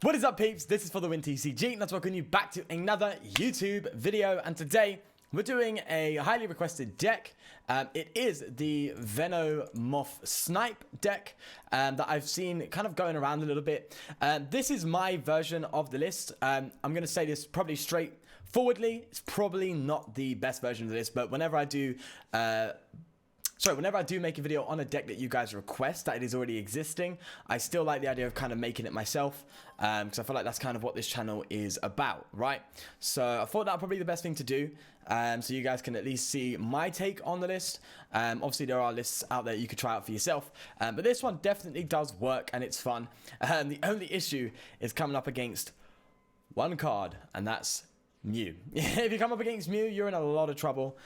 What is up, peeps? This is For The Win TCG, and let's welcome you back to another YouTube video. And today we're doing a highly requested deck. It is the Venomoth SNIPE deck that I've seen kind of going around a little bit. This is my version of the list. I'm going to say this probably straightforwardly. It's probably not the best version of the list, but whenever I do make a video on a deck that you guys request that it is already existing, I still like the idea of kind of making it myself, because I feel like that's kind of what this channel is about, right? So I thought that would probably be the best thing to do, so you guys can at least see my take on the list. Obviously there are lists out there you could try out for yourself, but this one definitely does work and it's fun. The only issue is coming up against one card, and that's Mew. If you come up against Mew, you're in a lot of trouble.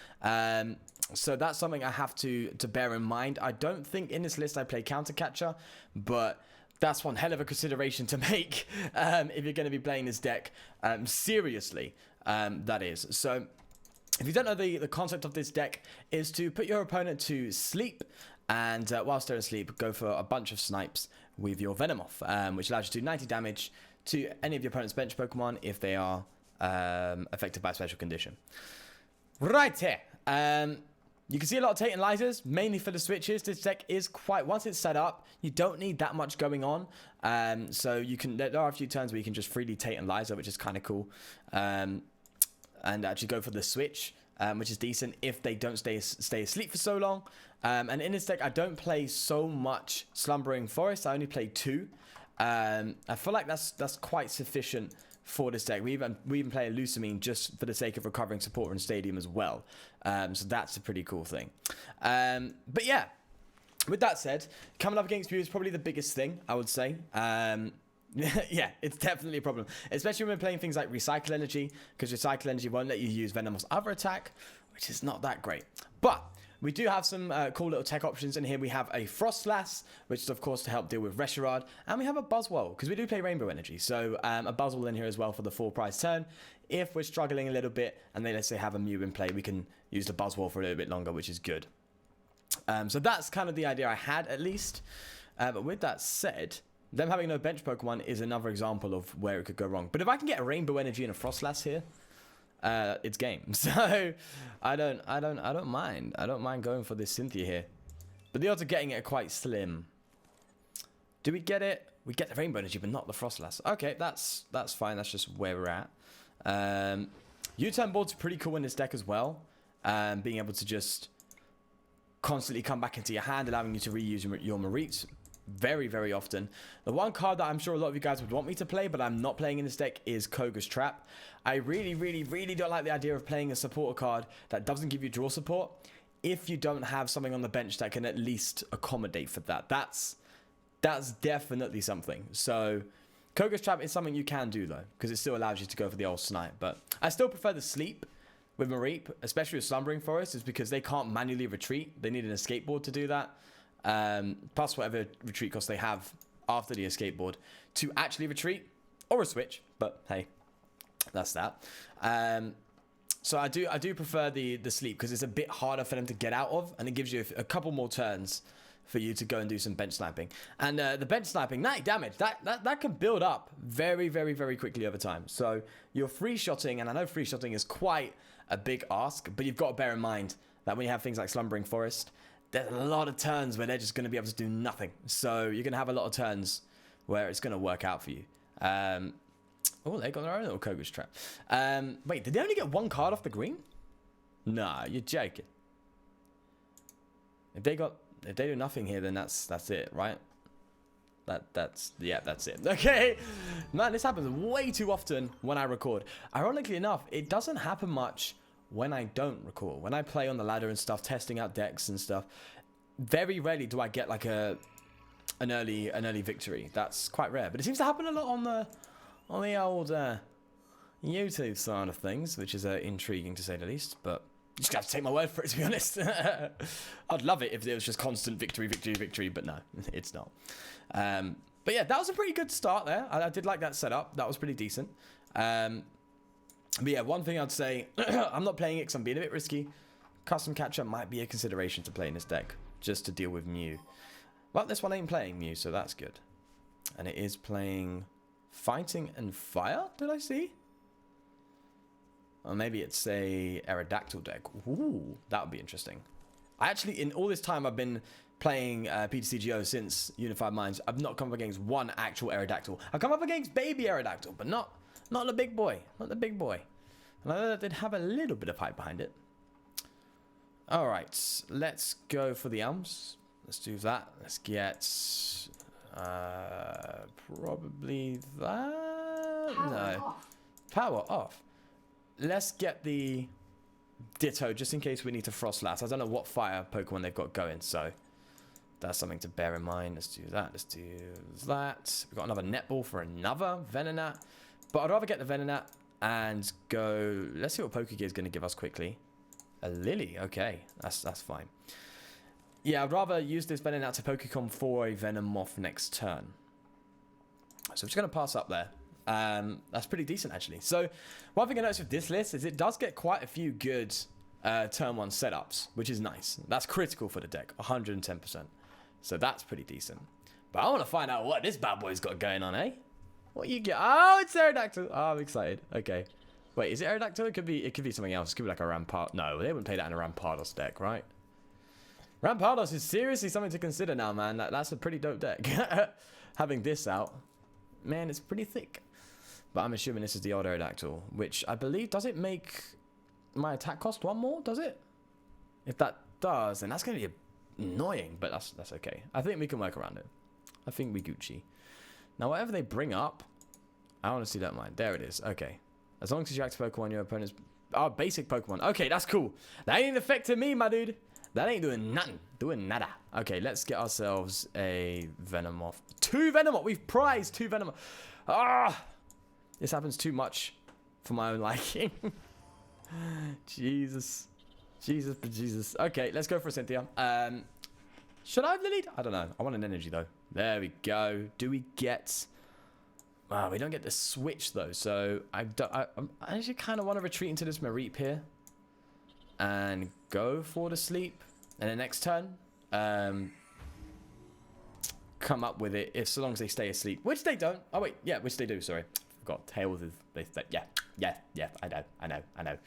So that's something I have to bear in mind. I don't think in this list I play Counter Catcher, but that's one hell of a consideration to make if you're going to be playing this deck seriously, that is. So if you don't know, the concept of this deck is to put your opponent to sleep, and whilst they're asleep, go for a bunch of snipes with your Venomoth, which allows you to do 90 damage to any of your opponent's bench Pokemon if they are affected by a special condition. Right here. You can see a lot of Tate and Lysers, mainly for the switches. This deck is quite, once it's set up, you don't need that much going on. So you can, there are a few turns where you can just freely Tate and Lyser, which is kind of cool. And actually go for the switch, which is decent if they don't stay asleep for so long. And in this deck, I don't play so much Slumbering Forest. I only play 2. I feel like that's quite sufficient for this deck. We even play a Lucamine just for the sake of recovering support in Stadium as well. So that's a pretty cool thing. But yeah, with that said, coming up against Mew is probably the biggest thing, I would say. Yeah, it's definitely a problem, especially when we're playing things like Recycle Energy, because Recycle Energy won't let you use Venomoth's other attack, which is not that great. But we do have some cool little tech options in here. We have a Frostlass, which is of course to help deal with Reshiram, and we have a Buzzwole, because we do play Rainbow Energy. So a Buzzwole in here as well for the full price turn. If we're struggling a little bit, and they, let's say, have a Mew in play, we can use the Buzzwole for a little bit longer, which is good. So that's kind of the idea I had, at least. But with that said, them having no bench Pokemon is another example of where it could go wrong. But if I can get a Rainbow Energy and a Frostlass here, it's game. So I don't mind going for this Cynthia here, but the odds of getting it are quite slim. Do we get it? We get the Rainbow Energy, but not the Frostlass. Okay, that's fine. That's just where we're at. U-turn board's pretty cool in this deck as well. Being able to just constantly come back into your hand, allowing you to reuse your Mareeps very, very often. The one card that I'm sure a lot of you guys would want me to play, but I'm not playing in this deck, is Koga's Trap. I really, really, really don't like the idea of playing a supporter card that doesn't give you draw support if you don't have something on the bench that can at least accommodate for that. That's definitely something. So Koga's Trap is something you can do, though, because it still allows you to go for the old snipe. But I still prefer the sleep with Mareep, especially with Slumbering Forest, is because they can't manually retreat. They need an escape board to do that. Plus whatever retreat cost they have after the escape board to actually retreat, or a switch, but hey, that's that. So I do prefer the sleep, because it's a bit harder for them to get out of, and it gives you a couple more turns for you to go and do some bench sniping. And the bench sniping, 90 damage, that can build up very, very, very quickly over time. So you're free shotting, and I know free shotting is quite a big ask, but you've got to bear in mind that when you have things like Slumbering Forest, there's a lot of turns where they're just going to be able to do nothing. So you're going to have a lot of turns where it's going to work out for you. Oh, they got their own little Koga's Trap. Wait, did they only get one card off the green? Nah, you're joking. If they do nothing here, then that's it, right? That's it. Okay, man, this happens way too often when I record. Ironically enough, it doesn't happen much when I don't record. When I play on the ladder and stuff, testing out decks and stuff, very rarely do I get like an early victory. That's quite rare, but it seems to happen a lot on the old YouTube side of things, which is intriguing to say the least. But you just have to take my word for it, to be honest. I'd love it if it was just constant victory, but no, it's not. But yeah, that was a pretty good start there. I did like that setup. That was pretty decent. But yeah, one thing I'd say, I'm not playing it because I'm being a bit risky. Custom Catcher might be a consideration to play in this deck, just to deal with Mew. Well, this one ain't playing Mew, so that's good. And it is playing Fighting and Fire, did I see? Or maybe it's a Aerodactyl deck. Ooh, that would be interesting. I actually, in all this time I've been playing PTCGO since Unified Minds, I've not come up against one actual Aerodactyl. I've come up against baby Aerodactyl, but not the big boy. Not the big boy. And I know that did have a little bit of hype behind it. Alright, let's go for the Elms. Let's do that. Let's get probably that. Power off. Let's get the Ditto just in case we need to Frostlass. I don't know what fire Pokemon they've got going, so that's something to bear in mind. Let's do that. Let's do that. We've got another Netball for another Venonat. But I'd rather get the Venonat and go. Let's see what Pokegear is going to give us quickly. A Lily. Okay, that's fine. Yeah, I'd rather use this Venonat to Pokecom for a Venomoth next turn. So I'm just going to pass up there. That's pretty decent, actually. So one thing I noticed with this list is it does get quite a few good turn 1 setups, which is nice. That's critical for the deck, 110%. So that's pretty decent. But I want to find out what this bad boy's got going on, eh? What you get? Oh, it's Aerodactyl. Oh, I'm excited. Okay. Wait, is it Aerodactyl? It could be something else. It could be like a Rampart. No, they wouldn't play that in a Rampardos deck, right? Rampardos is seriously something to consider now, man. That's a pretty dope deck. Having this out, man, it's pretty thick. But I'm assuming this is the old Aerodactyl, which I believe, does it make my attack cost 1 more? Does it? If that does, then that's going to be annoying, but that's okay. I think we can work around it. I think we Gucci. Now, whatever they bring up, I honestly don't mind. There it is. Okay. As long as you activate Pokemon, your opponent's... Oh, basic Pokemon. Okay, that's cool. That ain't affecting me, my dude. That ain't doing nothing. Doing nada. Okay, let's get ourselves a Venomoth. 2 Venomoth. We've prized 2 Venomoth. Ah! This happens too much for my own liking. Jesus. Jesus. Okay, let's go for a Cynthia. Should I have Lilied? I don't know. I want an energy, though. There we go. Do we get... Wow, we don't get the switch, though. So I actually kind of want to retreat into this Mareep here. And go for the sleep. And the next turn, come up with it, if so long as they stay asleep. Which they don't. Oh, wait. Yeah, which they do. Sorry. Forgot. Tails is... Yeah. I know.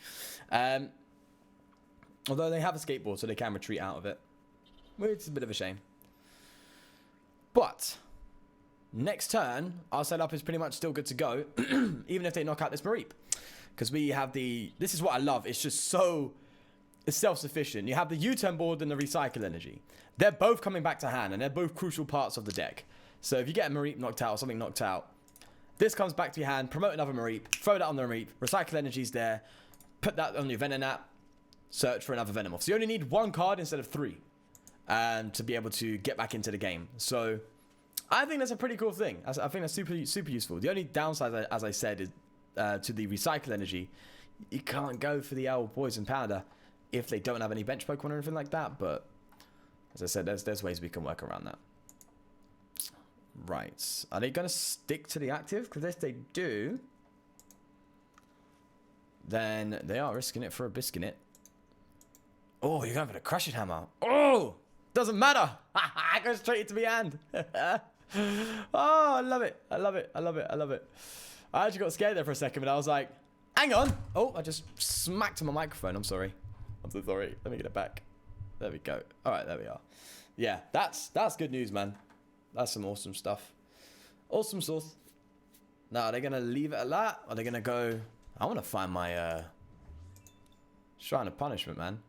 Although they have a skateboard, so they can retreat out of it. Which is a bit of a shame. But... next turn, our setup is pretty much still good to go, even if they knock out this Mareep. Because we have the... This is what I love. It's just so... It's self-sufficient. You have the U-turn board and the recycle energy. They're both coming back to hand, and they're both crucial parts of the deck. So if you get a Mareep knocked out or something knocked out, this comes back to your hand, promote another Mareep, throw that on the Mareep, recycle energy's there, put that on your Venonat, search for another Venomoth. So you only need 1 card instead of 3 to be able to get back into the game. So... I think that's a pretty cool thing. I think that's super useful. The only downside, as I said, is to the recycle energy. You can't go for the old Poison Powder if they don't have any bench Pokemon or anything like that. But as I said, there's ways we can work around that. Right. Are they going to stick to the active? Because if they do, then they are risking it for a Biscuit. Oh, you're going for the Crushing Hammer. Oh! Doesn't matter. I go straight into my hand. Oh, I love it. I actually got scared there for a second, but I was like, hang on. Oh, I just smacked my microphone. I'm sorry. I'm so sorry. Let me get it back. There we go. All right, there we are. Yeah, that's good news, man. That's some awesome stuff. Awesome sauce. Now, are they going to leave it at that? Or are they going to go... I want to find my Shrine of Punishment, man.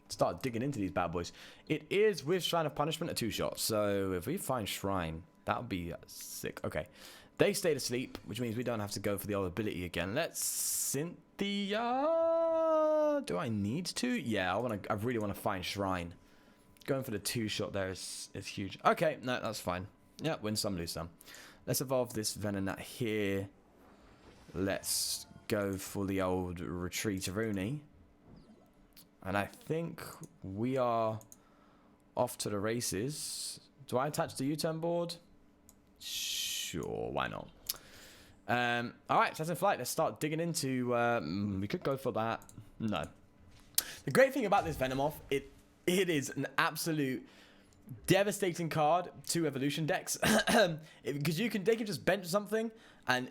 Start digging into these bad boys. It is with Shrine of Punishment a 2-shot. So if we find Shrine, that would be sick. Okay. They stayed asleep, which means we don't have to go for the old ability again. Let's Cynthia. Do I need to? Yeah, I really want to find Shrine. Going for the 2-shot there is huge. Okay, no, that's fine. Yeah, win some, lose some. Let's evolve this Venonat here. Let's go for the old Retreat-a-Rooney. And I think we are off to the races. Do I attach the U-turn board? Sure, why not? All right, that's in flight. Let's start digging into... we could go for that. No. The great thing about this Venomoth, it is an absolute devastating card to evolution decks. Because they can just bench something, and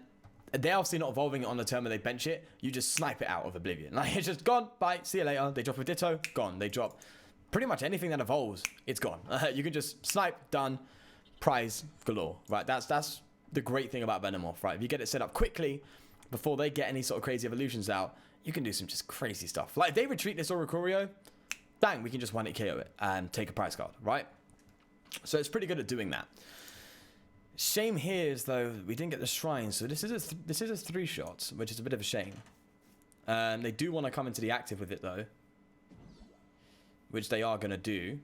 they're obviously not evolving it on the turn where they bench it. You just snipe it out of oblivion. Like, it's just gone, bye, see you later. They drop a Ditto, gone. They drop pretty much anything that evolves, it's gone. You can just snipe, done, prize galore, right? That's the great thing about Venomoth, right? If you get it set up quickly before they get any sort of crazy evolutions out, you can do some just crazy stuff. Like, if they retreat this Oricorio, bang, we can just one-hit KO it and take a prize card, right? So it's pretty good at doing that. Shame here is, though, we didn't get the shrine, so this is a 3-shot, which is a bit of a shame. They do want to come into the active with it, though, which they are going to do.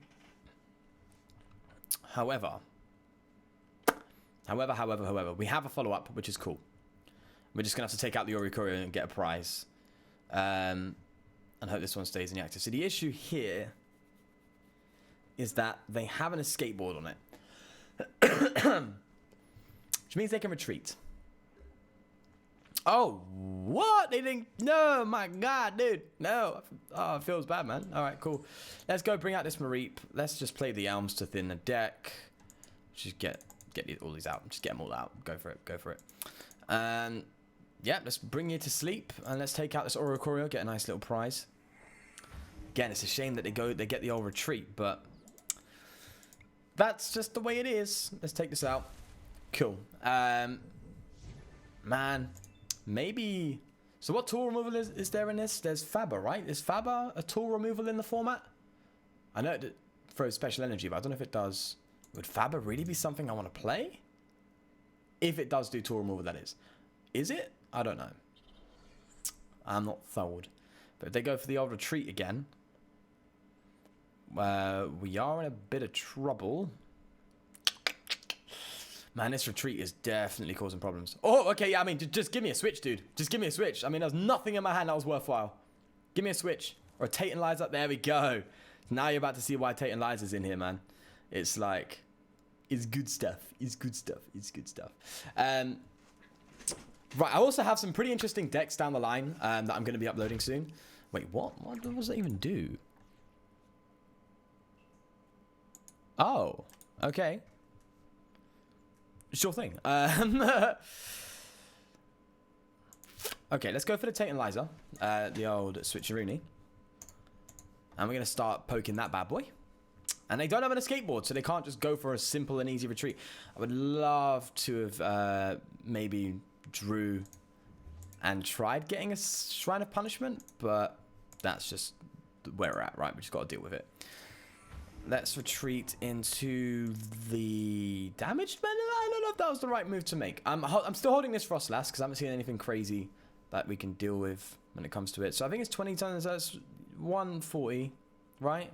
However, we have a follow-up, which is cool. We're just going to have to take out the Oricorio and get a prize. And hope this one stays in the active. So the issue here is that they have an escape board on it. Which means they can retreat. Oh, what? They didn't... No, my God, dude. No. Oh, it feels bad, man. All right, cool. Let's go bring out this Mareep. Let's just play the Elms to thin the deck. Just get all these out. Just get them all out. Go for it. Go for it. Yeah, let's bring you to sleep. And let's take out this Oricorio. Get a nice little prize. Again, it's a shame that they get the old retreat, but... that's just the way it is. Let's take this out. Cool. Man, maybe... So what tool removal is there in this? There's Faber, right? Is Faber a tool removal in the format? I know it throws special energy, but I don't know if it does. Would Faber really be something I want to play? If it does do tool removal, that is. Is it? I don't know. I'm not sold. But if they go for the old retreat again, we are in a bit of trouble. Man, this retreat is definitely causing problems. Oh, okay, yeah, I mean, just give me a switch, dude. Just give me a switch. I mean, there's nothing in my hand that was worthwhile. Give me a switch. Or a Tate and Liza. There we go. Now you're about to see why Tate and Liza's in here, man. It's like, it's good stuff. It's good stuff. It's good stuff. Right, I also have some pretty interesting decks down the line that I'm going to be uploading soon. Wait, what? What does that even do? Oh, okay. Sure thing. Okay, let's go for the Tate and Liza, the old switcheroony. And we're going to start poking that bad boy. And they don't have an escape board, so they can't just go for a simple and easy retreat. I would love to have maybe drew and tried getting a Shrine of Punishment, but that's just where we're at, right? We just got to deal with it. Let's retreat into the damage. I don't know if that was the right move to make. I'm still holding this Frostlass because I haven't seen anything crazy that we can deal with when it comes to it. So I think it's 20 tons. That's 140, right?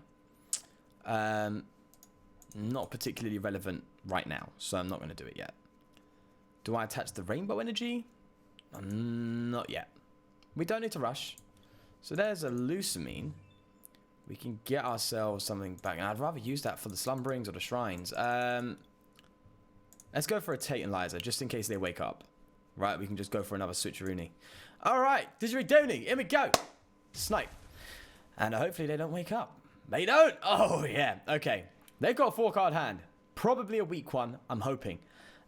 Not particularly relevant right now, so I'm not going to do it yet. Do I attach the Rainbow Energy? Not yet. We don't need to rush. So there's a Lucamine. We can get ourselves something back. And I'd rather use that for the Slumberings or the Shrines. Let's go for a Tate and Liza, just in case they wake up. Right, we can just go for another switcheroony. All right, Didgeridoo, here we go. Snipe. And hopefully they don't wake up. They don't. Oh, yeah. Okay. They've got a 4-card hand. Probably a weak one, I'm hoping.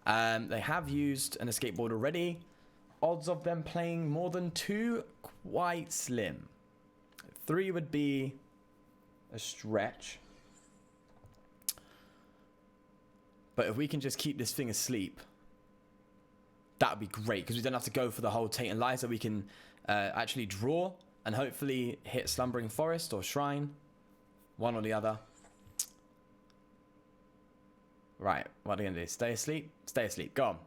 They have used an escape board already. Odds of them playing more than 2, quite slim. 3 would be a stretch. But if we can just keep this thing asleep, that would be great, because we don't have to go for the whole Tate and Liza. We can actually draw and hopefully hit Slumbering Forest or Shrine. One or the other. Right, what are we going to do? Stay asleep? Stay asleep. Go on.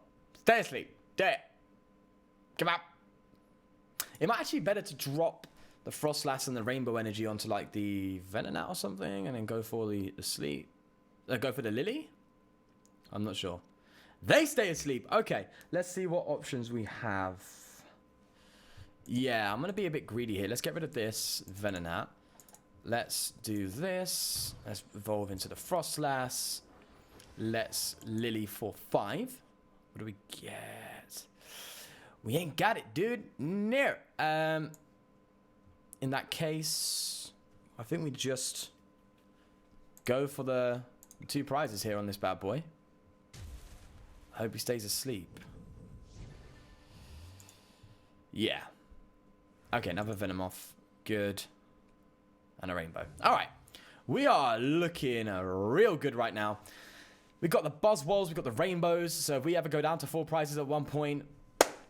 Stay asleep. Do it. Come out. It might actually be better to drop the Frostlass and the Rainbow Energy onto like the Venonat or something, and then go for the sleep. Go for the Lily? I'm not sure. They stay asleep. Okay, let's see what options we have. Yeah, I'm going to be a bit greedy here. Let's get rid of this Venonat. Let's do this. Let's evolve into the Frostlass. Let's Lily for 5. What do we get? We ain't got it, dude. No. In that case, I think we just go for the 2 prizes here on this bad boy. I hope he stays asleep. Yeah. Okay, another Venomoth. Good. And a rainbow. All right. We are looking real good right now. We've got the Buzzwolves. We've got the rainbows. So if we ever go down to 4 prizes at one point,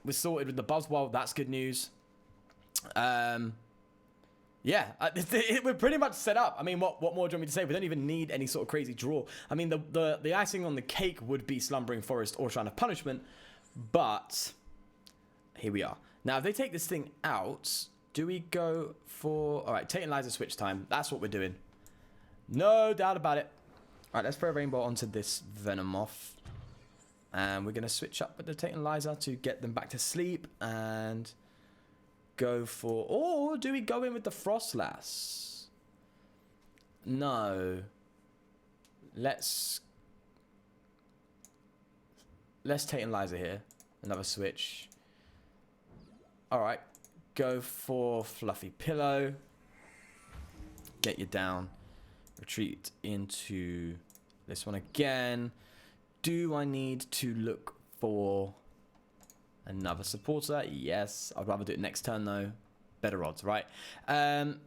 we're sorted with the Buzzwole. That's good news. Yeah, we're pretty much set up. I mean, what more do you want me to say? We don't even need any sort of crazy draw. I mean, the icing on the cake would be Slumbering Forest or Shrine of Punishment, but here we are. Now, if they take this thing out, do we go for... All right, Tate and Liza switch time. That's what we're doing. No doubt about it. All right, let's throw a rainbow onto this Venomoth. And we're going to switch up with the Tate and Liza to get them back to sleep and... go for... Or do we go in with the Frostlass? No. Let's Tate and Liza here. Another switch. Alright. Go for Fluffy Pillow. Get you down. Retreat into this one again. Do I need to look for... another supporter? Yes. I'd rather do it next turn, though. Better odds, right? That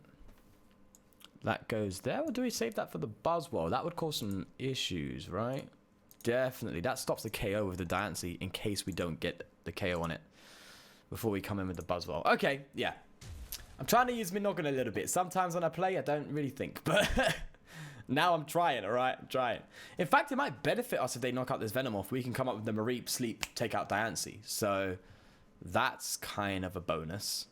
goes there. Or do we save that for the Buzzwole? That would cause some issues, right? Definitely. That stops the KO with the Diancie in case we don't get the KO on it before we come in with the Buzzwole. Okay, yeah. I'm trying to use Minogan a little bit. Sometimes when I play, I don't really think. But now I'm trying, all right? I'm trying. In fact, it might benefit us if they knock out this Venomoth. We can come up with the Mareep, Sleep, take out Diancie. So that's kind of a bonus.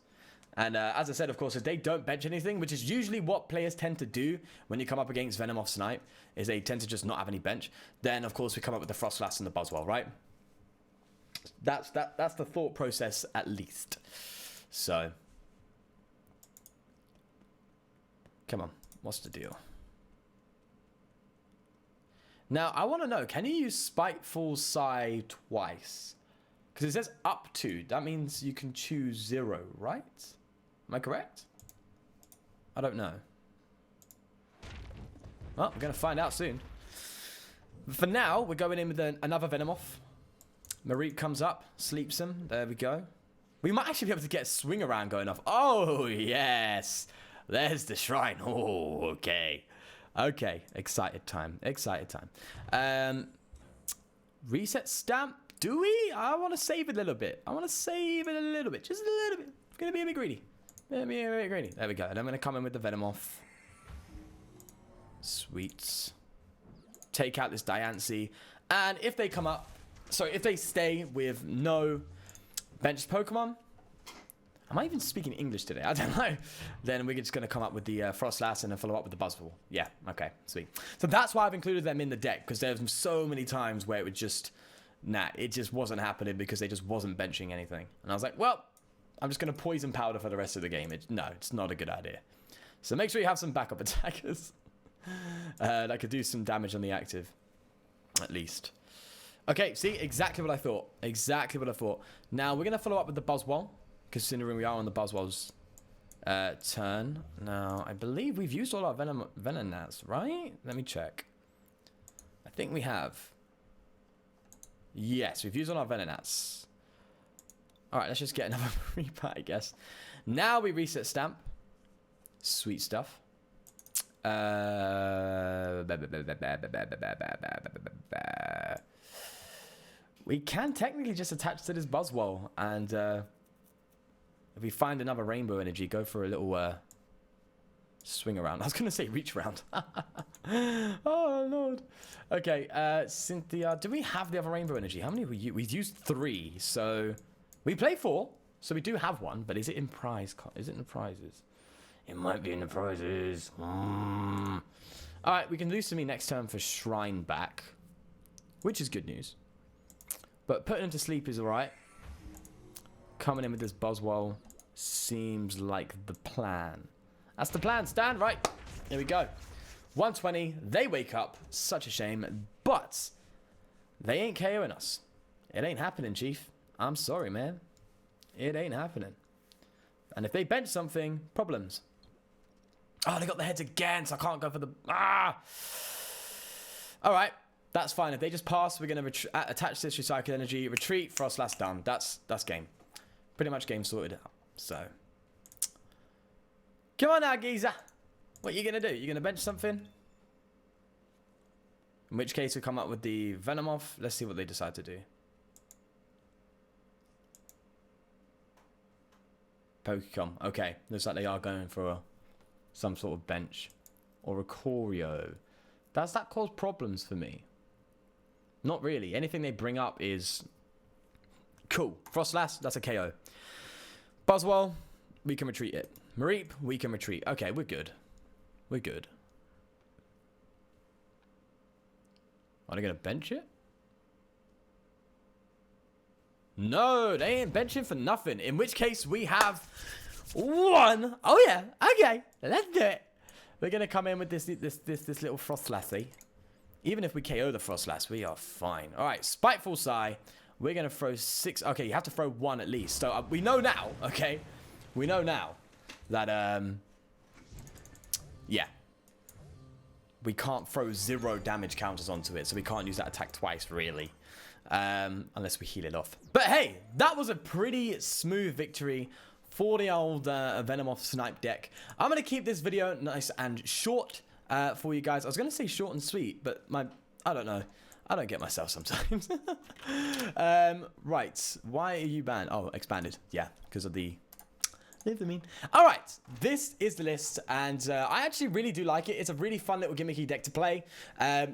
And as I said, of course, if they don't bench anything, which is usually what players tend to do when you come up against Venomoth Snipe, is they tend to just not have any bench. Then, of course, we come up with the Frostlass and the Buzzwole, right? That's the thought process, at least. So, come on. What's the deal? Now, I want to know, can you use Spiteful Sigh twice? Because it says up to. That means you can choose 0, right? Am I correct? I don't know. Well, we're going to find out soon. For now, we're going in with another Venomoth. Mareep comes up, sleeps him. There we go. We might actually be able to get a swing around going off. Oh, yes. There's the shrine. Oh, okay. Okay. Excited time. Excited time. Reset stamp. Do we? I want to save it a little bit. I want to save it a little bit. Just a little bit. I'm going to be a bit greedy. There we go. And I'm going to come in with the Venomoth. Sweet. Take out this Diancie. And if they come up... Sorry, if they stay with no benched Pokemon... Am I even speaking English today? I don't know. Then we're just going to come up with the Frostlass and then follow up with the Buzzwole. Yeah, okay, sweet. So that's why I've included them in the deck. Because there's so many times where it would just... Nah, it just wasn't happening because they just wasn't benching anything. And I was like, well, I'm just going to poison powder for the rest of the game. No, it's not a good idea. So make sure you have some backup attackers that could do some damage on the active, at least. Okay, see, exactly what I thought. Exactly what I thought. Now, we're going to follow up with the Buzzwole, considering we are on the Buzzwole's turn. Now, I believe we've used all our Venonats, right? Let me check. I think we have. Yes, we've used all our Venonats. Alright, let's just get another Reaper, I guess. Now we reset stamp. Sweet stuff. We can technically just attach to this Buzzwole. And if we find another rainbow energy, go for a little swing around. I was going to say reach around. Oh, Lord. Okay, Cynthia. Do we have the other rainbow energy? How many have we used? We've used 3. So we play 4. So we do have one. But is it in prize? Is it in the prizes? It might be in the prizes. All right, we can lose to me next turn for Shrine back. Which is good news. But putting him to sleep is all right. Coming in with this Buzzwole seems like the plan. That's the plan, Stan. Right. Here we go. 120. They wake up. Such a shame. But they ain't KOing us. It ain't happening, Chief. I'm sorry, man. It ain't happening. And if they bench something, problems. Oh, they got the heads again, so I can't go for the... Ah! All right. That's fine. If they just pass, we're going to attach this recycled energy, retreat, frost last done. That's game. Pretty much game sorted out. So, come on now, geezer. What are you going to do? You going to bench something? In which case, we come up with the Venomoth. Let's see what they decide to do. Pokecom. Okay. Looks like they are going for some sort of bench. Or a Choreo. Does that cause problems for me? Not really. Anything they bring up is cool. Frostlass, that's a KO. Buzzwole, we can retreat it. Mareep, we can retreat. Okay, we're good. We're good. Are they going to bench it? No, they ain't benching for nothing. In which case, we have one. Oh, yeah. Okay, let's do it. We're going to come in with this little Frostlassy. Even if we KO the Frostlass, we are fine. All right, Spiteful Sigh. We're going to throw 6. Okay, you have to throw 1 at least. So we know now, okay? We know now that, yeah. We can't throw 0 damage counters onto it. So we can't use that attack twice, really. Unless we heal it off. But hey, that was a pretty smooth victory for the old Venomoth Snipe deck. I'm going to keep this video nice and short. For you guys. I was going to say short and sweet, but I don't know. I don't get myself sometimes. Right. Why are you banned? Oh, expanded. Yeah, because of the... Leave the meme. All right. This is the list, and I actually really do like it. It's a really fun little gimmicky deck to play.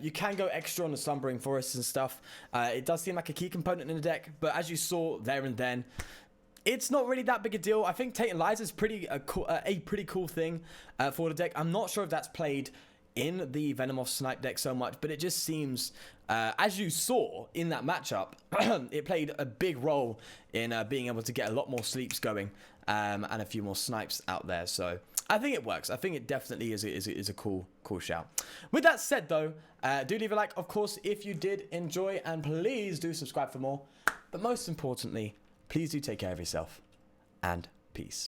You can go extra on the Slumbering Forests and stuff. It does seem like a key component in the deck, but as you saw there and then, it's not really that big a deal. I think Tate and Liza is a pretty cool thing for the deck. I'm not sure if that's played in the Venomoth Snipe deck so much, but it just seems, as you saw in that matchup, it played a big role in being able to get a lot more sleeps going and a few more snipes out there. So I think it works. I think it definitely is a cool shout. With that said, though, do leave a like, of course, if you did enjoy, and please do subscribe for more. But most importantly, please do take care of yourself, and peace.